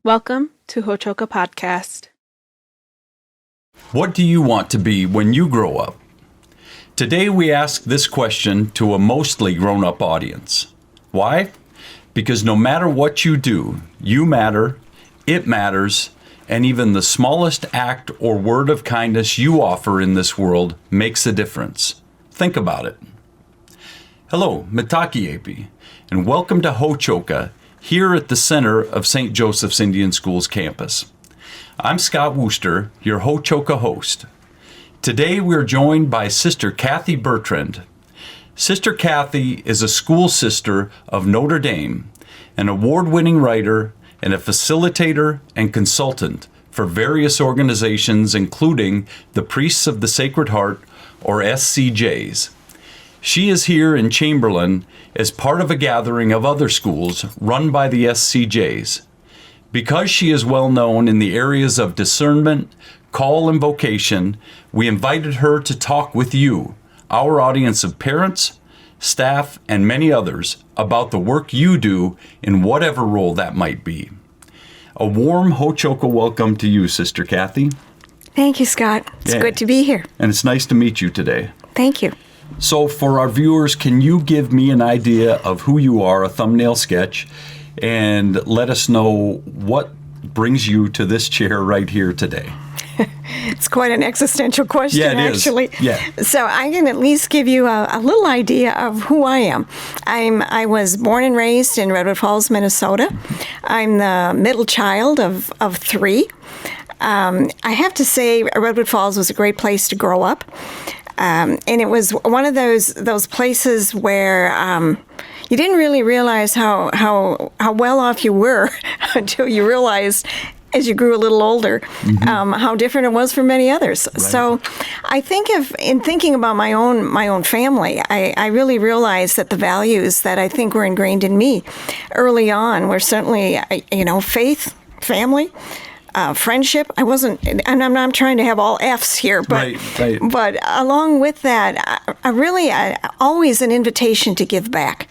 Welcome to Hochoka Podcast. What do you want to be when you grow up? Today we ask this question to a mostly grown-up audience. Why? Because no matter what you do, you matter, it matters, and even the smallest act or word of kindness you offer in this world makes a difference. Think about it. Hello, Mitakiepi, and welcome to Hochoka, here at the center of St. Joseph's Indian School's campus. I'm Scott Wooster, your Hochoka host. Today we're joined by Sister Cathy Bertrand. Sister Cathy is a school sister of Notre Dame, an award-winning writer, and a facilitator and consultant for various organizations, including the Priests of the Sacred Heart, or SCJs. She is here in Chamberlain as part of a gathering of other schools run by the SCJs. Because she is well known in the areas of discernment, call, and vocation, we invited her to talk with you, our audience of parents, staff, and many others, about the work you do in whatever role that might be. A warm Hochoka welcome to you, Sister Cathy. Thank you, Scott. It's good to be here. And it's nice to meet you today. Thank you. So for our viewers, can you give me an idea of who you are, a thumbnail sketch, and let us know what brings you to this chair right here today? It's quite an existential question, actually. Yeah. So I can at least give you a little idea of who I am. I was born and raised in Redwood Falls, Minnesota. I'm the middle child of three. I have to say, Redwood Falls was a great place to grow up. And it was one of those places where you didn't really realize how well off you were until you realized, as you grew a little older, how different it was from many others. Right. So I think in thinking about my own family, I really realized that the values that I think were ingrained in me early on were certainly, faith, family, friendship. And I'm not trying to have all F's here, but right. But along with that, always an invitation to give back,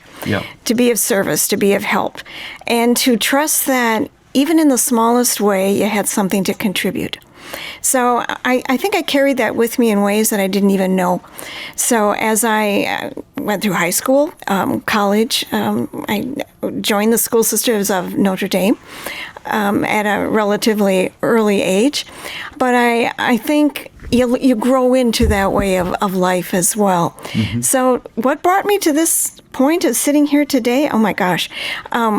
to be of service, to be of help, and to trust that even in the smallest way, you had something to contribute. So I think I carried that with me in ways that I didn't even know. So as I went through high school, college, I joined the School Sisters of Notre Dame at a relatively early age. But I think you grow into that way of life as well. Mm-hmm. So what brought me to this point of sitting here today? Oh my gosh,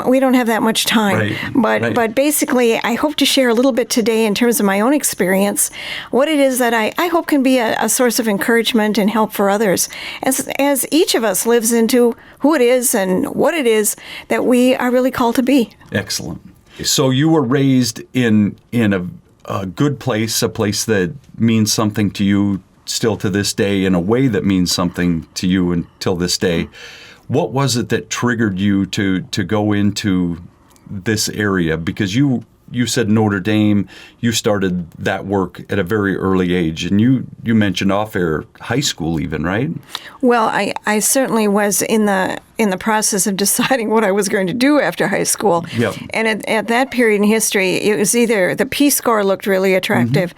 we don't have that much time. Right. But basically, I hope to share a little bit today in terms of my own experience, what it is that I hope can be a source of encouragement and help for others, as each of us lives into who it is and what it is that we are really called to be. Excellent. So you were raised in a good place, a place that means something to you still to this day, in a way that means something to you until this day. What was it that triggered you to go into this area? Because you said Notre Dame, you started that work at a very early age, and you mentioned off-air high school even, right? Well, I certainly was in the process of deciding what I was going to do after high school. Yep. And at that period in history, it was either the Peace Corps looked really attractive,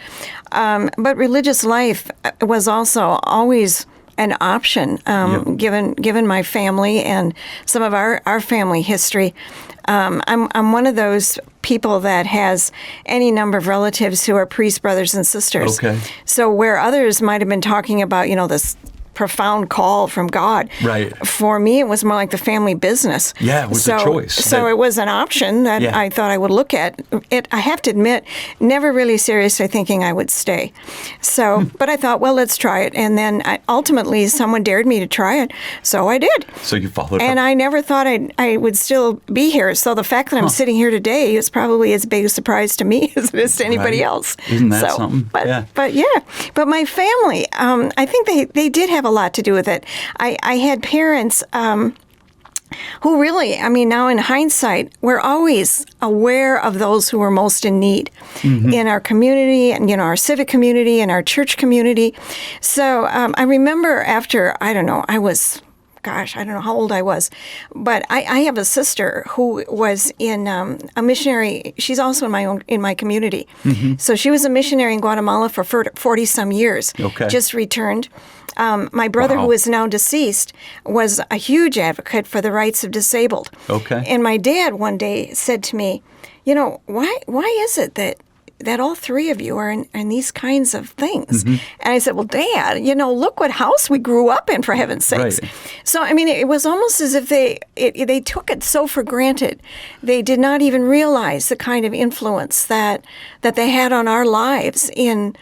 but religious life was also always an option, given my family and some of our family history. I'm one of those people that has any number of relatives who are priest brothers and sisters. Okay. So where others might have been talking about, this profound call from God. Right. For me, it was more like the family business. Yeah, it was a choice. So it was an option that I thought I would look at. I have to admit, never really seriously thinking I would stay. So, but I thought, well, let's try it. And then ultimately, someone dared me to try it. So I did. So you followed And up. I never thought I would still be here. So the fact that I'm sitting here today is probably as big a surprise to me as it is to anybody else. Isn't that something? But my family, I think they did have a lot to do with it. I had parents who really, now in hindsight, were always aware of those who were most in need in our community and, our civic community and our church community. So I remember after, I was gosh, I don't know how old I was, but I have a sister who was in a missionary. She's also in my community. So she was a missionary in Guatemala for 40 some years. Okay. Just returned. My brother, who is now deceased, was a huge advocate for the rights of disabled. Okay. And my dad one day said to me, why is it that all three of you are in these kinds of things? And I said, well, Dad, look what house we grew up in, for heaven's sakes. Right. So, I mean, it was almost as if they took it so for granted. They did not even realize the kind of influence that they had on our lives in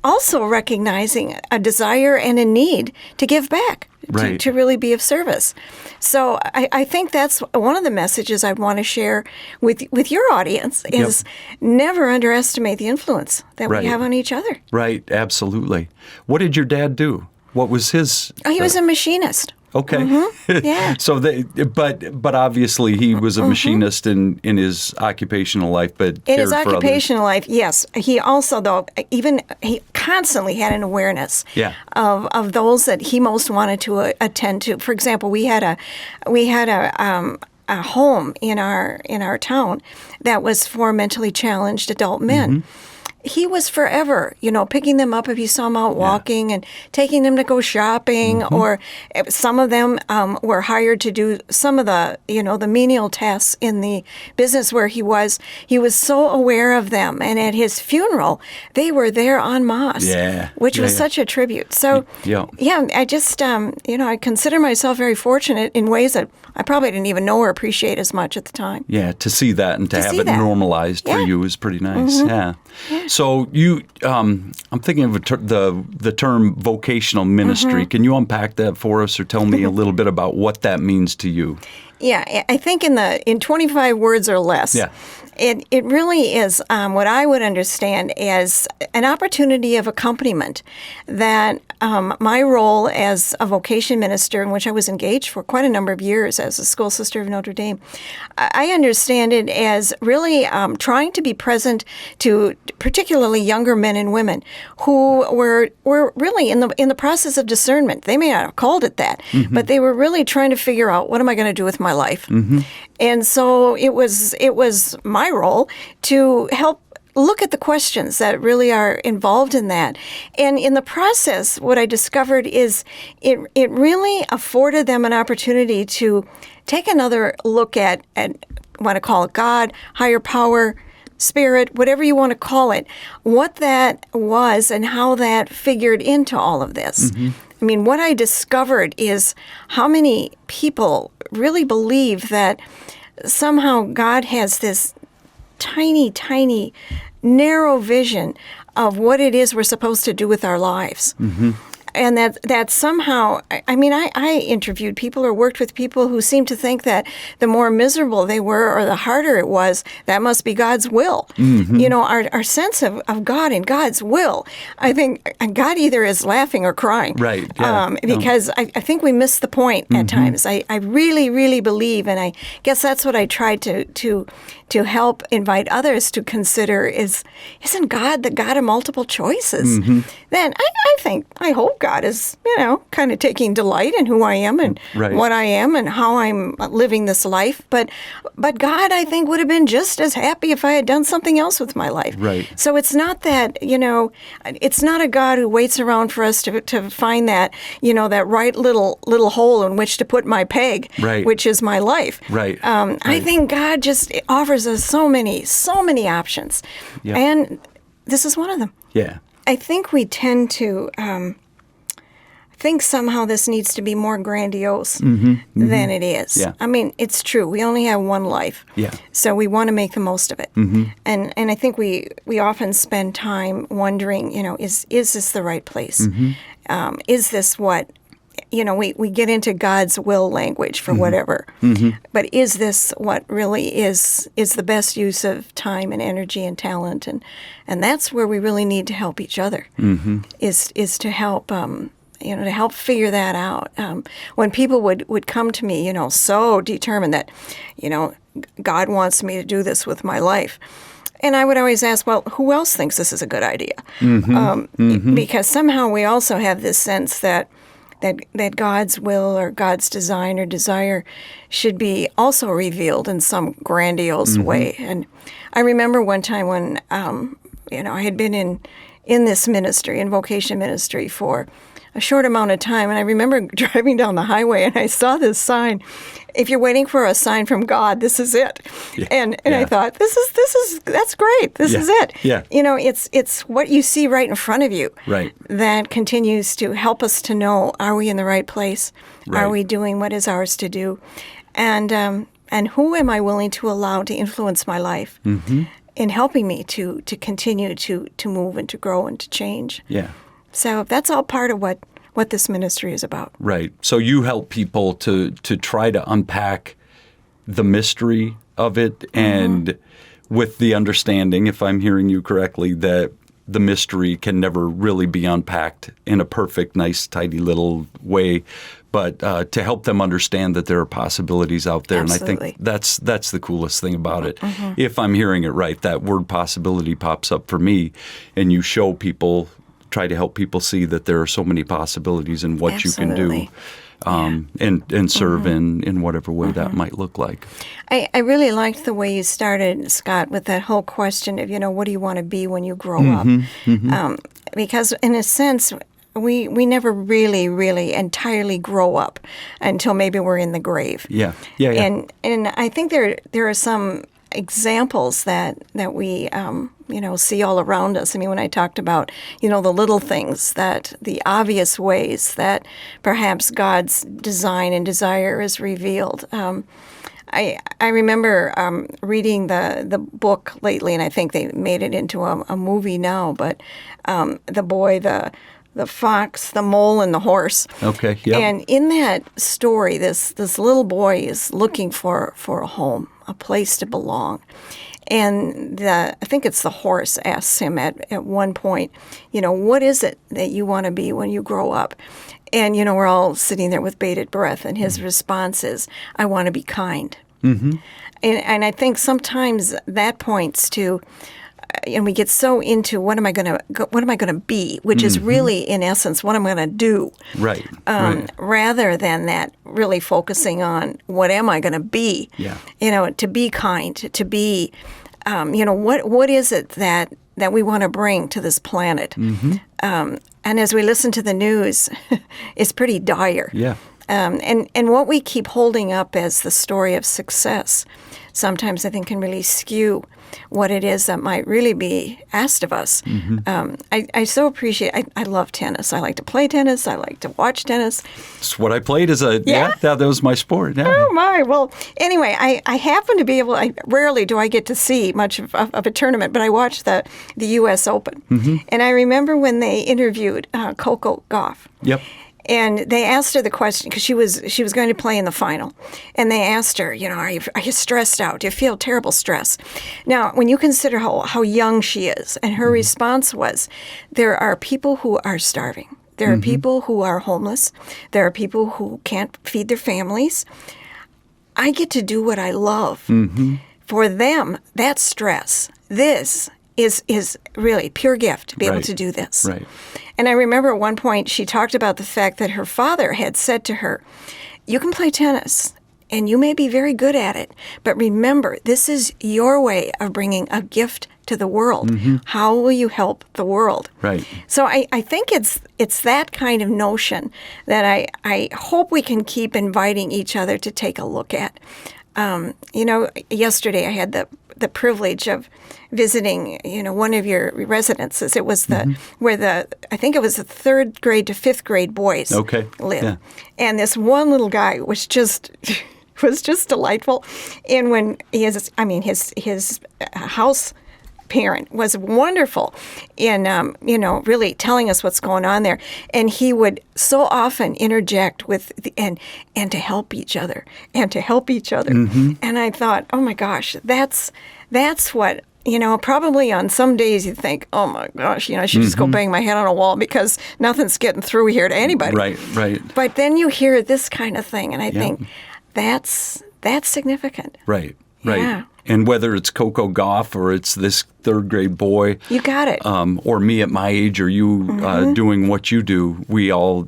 also recognizing a desire and a need to give back, Right. to really be of service. So I think that's one of the messages I want to share with your audience is never underestimate the influence that Right. we have on each other. Right, absolutely. What did your dad do? What was his? He was a machinist. Okay. Yeah. So but obviously he was a machinist in his occupational life, but In his cared for others. occupational life, yes. He also, though, he constantly had an awareness of those that he most wanted to attend to. For example, we had a home in our town that was for mentally challenged adult men. He was forever, picking them up if he saw them out walking and taking them to go shopping, or some of them were hired to do some of the, the menial tasks in the business where he was. He was so aware of them. And at his funeral, they were there en masse, which was such a tribute. So, I just, I consider myself very fortunate in ways that I probably didn't even know or appreciate as much at the time. Yeah, to see that and to have it normalized for you is pretty nice. Yeah. So you, I'm thinking of the term vocational ministry. Can you unpack that for us, or tell me a little bit about what that means to you? Yeah, I think in 25 words or less. Yeah. It really is what I would understand as an opportunity of accompaniment that my role as a vocation minister, in which I was engaged for quite a number of years as a school sister of Notre Dame, I understand it as really trying to be present to particularly younger men and women who were really in the process of discernment. They may not have called it that, but they were really trying to figure out, what am I going to do with my life? And so it was my role to help look at the questions that really are involved in that. And in the process, what I discovered is it really afforded them an opportunity to take another look at I want to call it God, higher power, spirit, whatever you want to call it, what that was and how that figured into all of this. I mean, what I discovered is how many people really believe that somehow God has this tiny, tiny, narrow vision of what it is we're supposed to do with our lives. And that somehow, I interviewed people or worked with people who seemed to think that the more miserable they were or the harder it was, that must be God's will. Our sense of God and God's will, I think God either is laughing or crying. Right. Yeah. Because I think we miss the point at times. I really, really believe, and I guess that's what I tried to help invite others to consider isn't God the God of multiple choices? Then I hope God is, kind of taking delight in who I am and what I am and how I'm living this life. But God, I think, would have been just as happy if I had done something else with my life. Right. So it's not that, it's not a God who waits around for us to find that, that right little hole in which to put my peg, which is my life. Right. I think God just offers us so many options. Yeah. And this is one of them. Yeah. I think we tend to think somehow this needs to be more grandiose than it is. Yeah. I mean, it's true. We only have one life. Yeah. So we want to make the most of it. And I think we often spend time wondering, is this the right place? Is this what, we get into God's will language for whatever. But is this what really is the best use of time and energy and talent? And that's where we really need to help each other, is to help to help figure that out. When people would come to me, so determined that, God wants me to do this with my life. And I would always ask, well, who else thinks this is a good idea? Because somehow we also have this sense that that God's will or God's design or desire should be also revealed in some grandiose way. And I remember one time when I had been in this ministry, in vocation ministry, for a short amount of time, and I remember driving down the highway and I saw this sign. If you're waiting for a sign from God, this is it. Yeah. And I thought, that's great. This is it. Yeah. It's what you see right in front of you. Right. That continues to help us to know, are we in the right place? Right. Are we doing what is ours to do? And who am I willing to allow to influence my life in helping me to continue to move and to grow and to change? Yeah. So that's all part of what this ministry is about. Right. So you help people to try to unpack the mystery of it, and with the understanding, if I'm hearing you correctly, that the mystery can never really be unpacked in a perfect, nice, tidy little way, but to help them understand that there are possibilities out there. Absolutely. And I think that's the coolest thing about it. If I'm hearing it right, that word possibility pops up for me, and you show people, try to help people see that there are so many possibilities in what you can do, and serve in whatever way that might look like. I really liked the way you started, Scott, with that whole question of, what do you want to be when you grow up? Because in a sense, we never really entirely grow up until maybe we're in the grave. Yeah. And I think there are some examples that we see all around us. I mean, when I talked about the little things, that the obvious ways that perhaps God's design and desire is revealed. I remember reading the book lately, and I think they made it into a movie now. But the boy, the fox, the mole, and the horse. Okay. Yeah. And in that story, this little boy is looking for a home, a place to belong. And I think it's the horse asks him at one point, what is it that you want to be when you grow up? And, we're all sitting there with bated breath. And his response is, I want to be kind. And I think sometimes that points to, and we get so into what am I going to be, which is really in essence what I'm going to do, right. Rather than that really focusing on what am I going to be, to be kind, to be, what is it that we want to bring to this planet, and as we listen to the news, it's pretty dire, and what we keep holding up as the story of success, sometimes I think can really skew what it is that might really be asked of us. I so appreciate, I love tennis. I like to play tennis. I like to watch tennis. It's what I played as that was my sport. Yeah. Oh my, well, anyway, I happen to be able, rarely do I get to see much of a tournament, but I watched the U.S. Open. And I remember when they interviewed Coco Gauff. Yep. And they asked her the question, because she was going to play in the final. And they asked her, are you stressed out? Do you feel terrible stress? Now, when you consider how young she is, and her response was, there are people who are starving. There are people who are homeless. There are people who can't feed their families. I get to do what I love. For them, that's stress. This is really pure gift to be able to do this. Right. And I remember at one point she talked about the fact that her father had said to her, you can play tennis and you may be very good at it, but remember, this is your way of bringing a gift to the world. How will you help the world? Right. So I think it's that kind of notion that I hope we can keep inviting each other to take a look at. Yesterday I had the privilege of visiting, one of your residences. It was where I think it was the 3rd grade to 5th grade boys live. Yeah. And this one little guy was just delightful. And when his house parent was wonderful in, really telling us what's going on there. And he would so often interject with, and to help each other, and to help each other. And I thought, oh my gosh, that's what, probably on some days you think, oh my gosh, I should just go bang my head on a wall because nothing's getting through here to anybody. Right. But then you hear this kind of thing, and I think that's significant. Right. Yeah. And whether it's Coco Gauff or it's this third grade boy, you got it, or me at my age, or you doing what you do,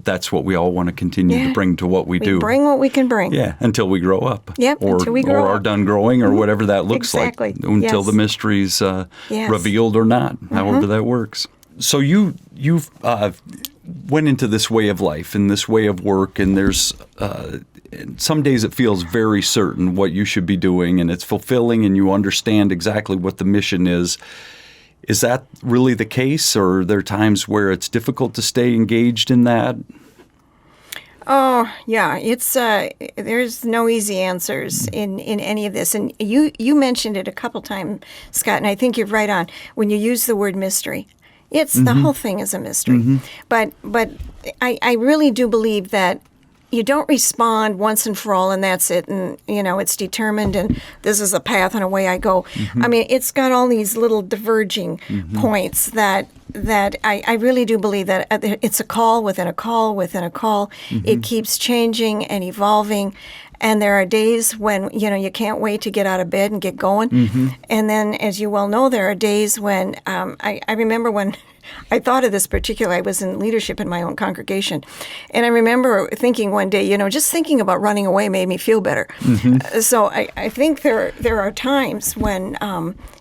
that's what we all want to continue to bring to what we do. Bring what we can bring. Yeah, until we grow up. Yep, or, until we grow or up. are done growing, or whatever that looks Exactly. like. Until Yes. the mystery's revealed or not, however that works. So you've went into this way of life and this way of work, and there's some days it feels very certain what you should be doing, and it's fulfilling, and you understand exactly what the mission is. Is that really the case, or are there times where it's difficult to stay engaged in that? Oh, yeah. It's there's no easy answers in any of this. And you mentioned it a couple times, Scott, and I think you're right on when you use the word mystery. It's the whole thing is a mystery. But I really do believe that you don't respond once and for all, and that's it, and it's determined, and this is a path and away I go. I mean, it's got all these little diverging points that I really do believe that it's a call within a call within a call. It keeps changing and evolving, and there are days when you can't wait to get out of bed and get going, and then, as you well know, there are days when I remember when I thought of this particularly. I was in leadership in my own congregation, and I remember thinking one day, just thinking about running away made me feel better. So I think there are times when,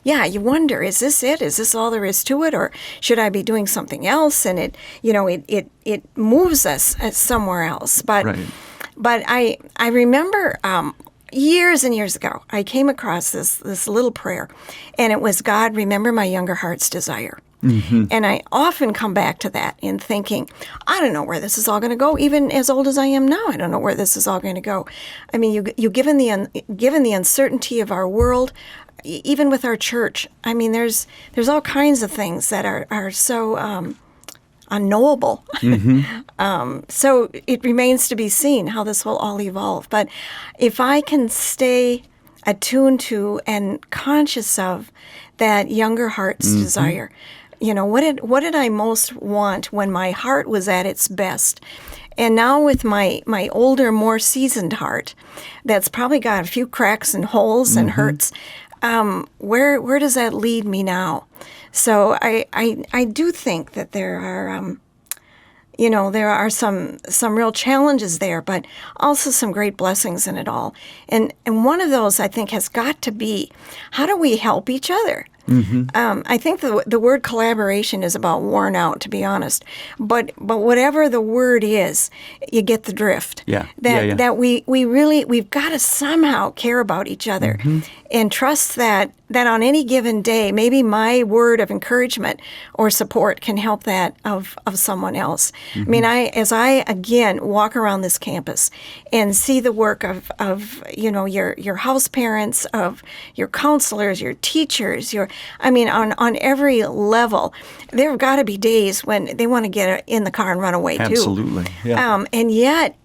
you wonder, is this it? Is this all there is to it, or should I be doing something else? And it moves us somewhere else. But Right. but I remember. Years and years ago, I came across this little prayer, and it was, God, remember my younger heart's desire. And I often come back to that in thinking, I don't know where this is all going to go. Even as old as I am now, I don't know where this is all going to go. I mean, given the uncertainty of our world, even with our church, I mean, there's all kinds of things that are so unknowable. So it remains to be seen how this will all evolve. But if I can stay attuned to and conscious of that younger heart's desire, what did I most want when my heart was at its best? And now with my older, more seasoned heart, that's probably got a few cracks and holes and hurts, where does that lead me now? So I do think that there are some real challenges there, but also some great blessings in it all. And one of those, I think, has got to be, how do we help each other? I think the word collaboration is about worn out, to be honest. But whatever the word is, you get the drift. That we've got to somehow care about each other and trust that on any given day, maybe my word of encouragement or support can help that of someone else. I mean, as I again walk around this campus and see the work of your house parents, of your counselors, your teachers, on every level, there have got to be days when they want to get in the car and run away too. Absolutely. Yeah. And yet,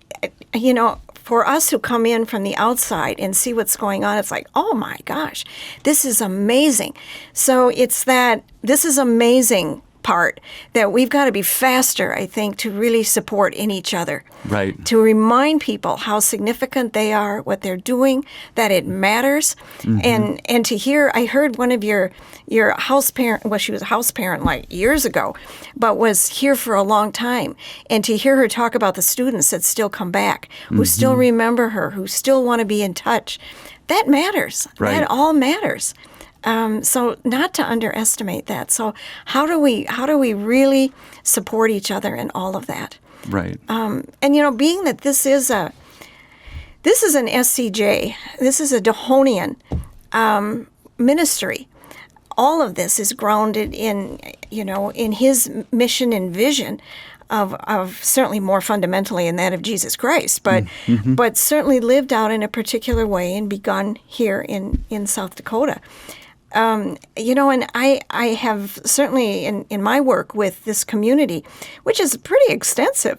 for us who come in from the outside and see what's going on, it's like, oh my gosh, this is amazing. So it's that this is amazing part that we've got to be faster, I think, to really support in each other. Right. To remind people how significant they are, what they're doing, that it matters. And to hear, I heard one of your house parent, well, she was a house parent like years ago, but was here for a long time. And to hear her talk about the students that still come back, who still remember her, who still want to be in touch, that matters. Right. That all matters. So not to underestimate that. So how do we really support each other in all of that? Right. And being that this is an SCJ, this is a Dehonian ministry. All of this is grounded in his mission and vision of certainly more fundamentally in that of Jesus Christ, but certainly lived out in a particular way and begun here in South Dakota. And I have certainly in my work with this community, which is pretty extensive,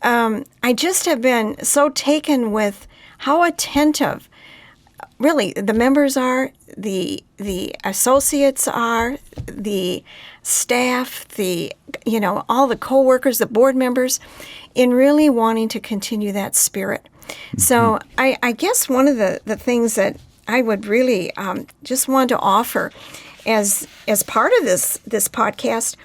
I just have been so taken with how attentive really the members are, the associates are, the staff, all the co-workers, the board members, in really wanting to continue that spirit. So I guess one of the things that I would really just want to offer as part of this podcast,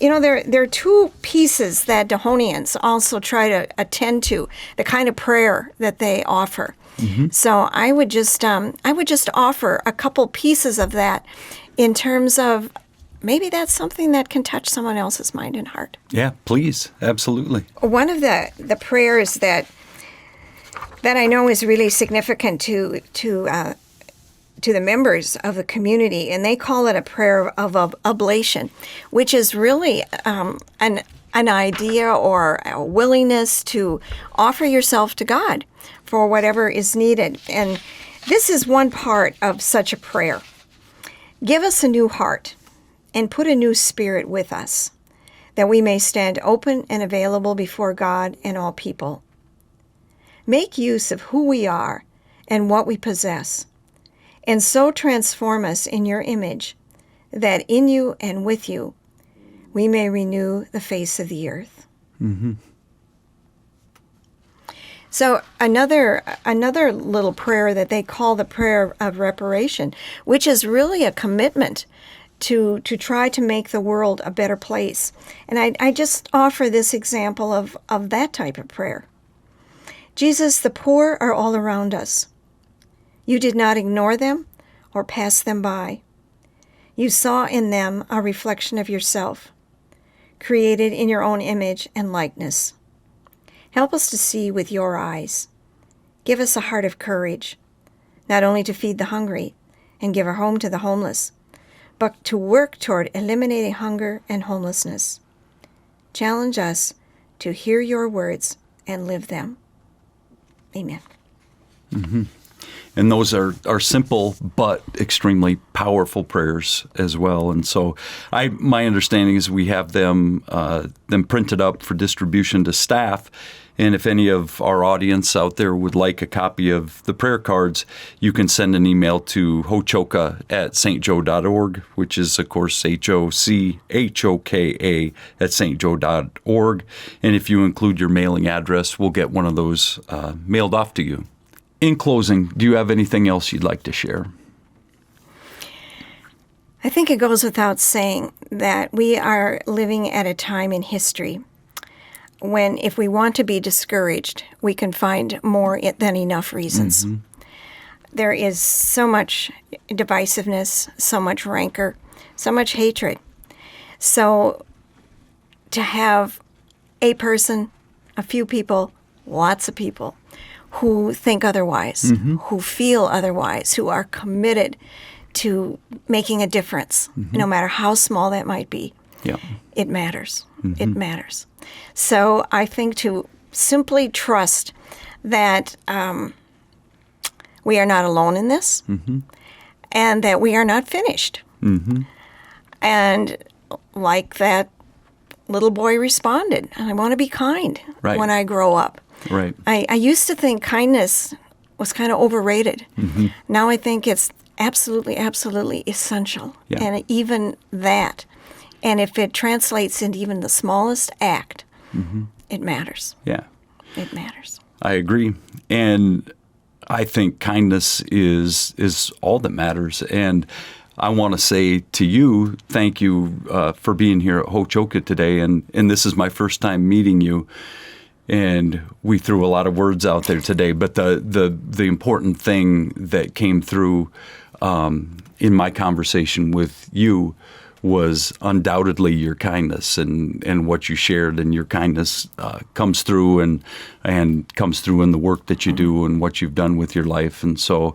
there are two pieces that Dahonians also try to attend to, the kind of prayer that they offer. Mm-hmm. So I would just offer a couple pieces of that in terms of maybe that's something that can touch someone else's mind and heart. Yeah, please. Absolutely. One of the prayers that I know is really significant to the members of the community, and they call it a prayer of oblation, which is really an idea or a willingness to offer yourself to God for whatever is needed. And this is one part of such a prayer. Give us a new heart and put a new spirit with us, that we may stand open and available before God and all people. Make use of who we are and what we possess, and so transform us in your image, that in you and with you we may renew the face of the earth. Mm-hmm. So another little prayer that they call the prayer of reparation, which is really a commitment to try to make the world a better place. And I just offer this example of that type of prayer. Jesus, the poor are all around us. You did not ignore them or pass them by. You saw in them a reflection of yourself, created in your own image and likeness. Help us to see with your eyes. Give us a heart of courage, not only to feed the hungry and give a home to the homeless, but to work toward eliminating hunger and homelessness. Challenge us to hear your words and live them. Amen. Mm-hmm. And those are simple but extremely powerful prayers as well. And so my understanding is we have them printed up for distribution to staff. And if any of our audience out there would like a copy of the prayer cards, you can send an email to hochoka@stjoe.org, which is, of course, HOCHOKA at stjoe.org. And if you include your mailing address, we'll get one of those mailed off to you. In closing, do you have anything else you'd like to share? I think it goes without saying that we are living at a time in history when, if we want to be discouraged, we can find more than enough reasons. Mm-hmm. There is so much divisiveness, so much rancor, so much hatred. So to have a person, a few people, lots of people who think otherwise, mm-hmm. who feel otherwise, who are committed to making a difference, mm-hmm. no matter how small that might be. Yeah. It matters. Mm-hmm. It matters. So I think to simply trust that we are not alone in this, mm-hmm. and that we are not finished. Mm-hmm. And like that little boy responded, I want to be kind when I grow up. Right. I used to think kindness was kind of overrated. Mm-hmm. Now I think it's absolutely, absolutely essential. Yeah. And even that. And if it translates into even the smallest act, mm-hmm. it matters. Yeah. It matters. I agree. And I think kindness is all that matters. And I want to say to you, thank you for being here at Hochoka today. And this is my first time meeting you. And we threw a lot of words out there today, but the important thing that came through in my conversation with you was undoubtedly your kindness and what you shared, and your kindness comes through and comes through in the work that you do and what you've done with your life. And so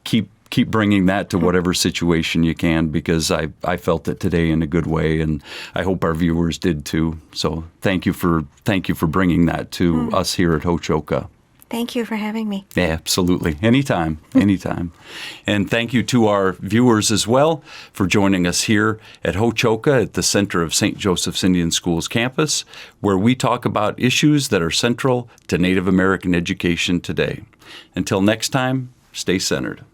keep bringing that to whatever situation you can, because I felt it today in a good way, and I hope our viewers did too. So thank you for bringing that to us here at Hochoka. Thank you for having me. Yeah, absolutely. Anytime. And thank you to our viewers as well for joining us here at Hochoka at the center of St. Joseph's Indian Schools campus, where we talk about issues that are central to Native American education today. Until next time, stay centered.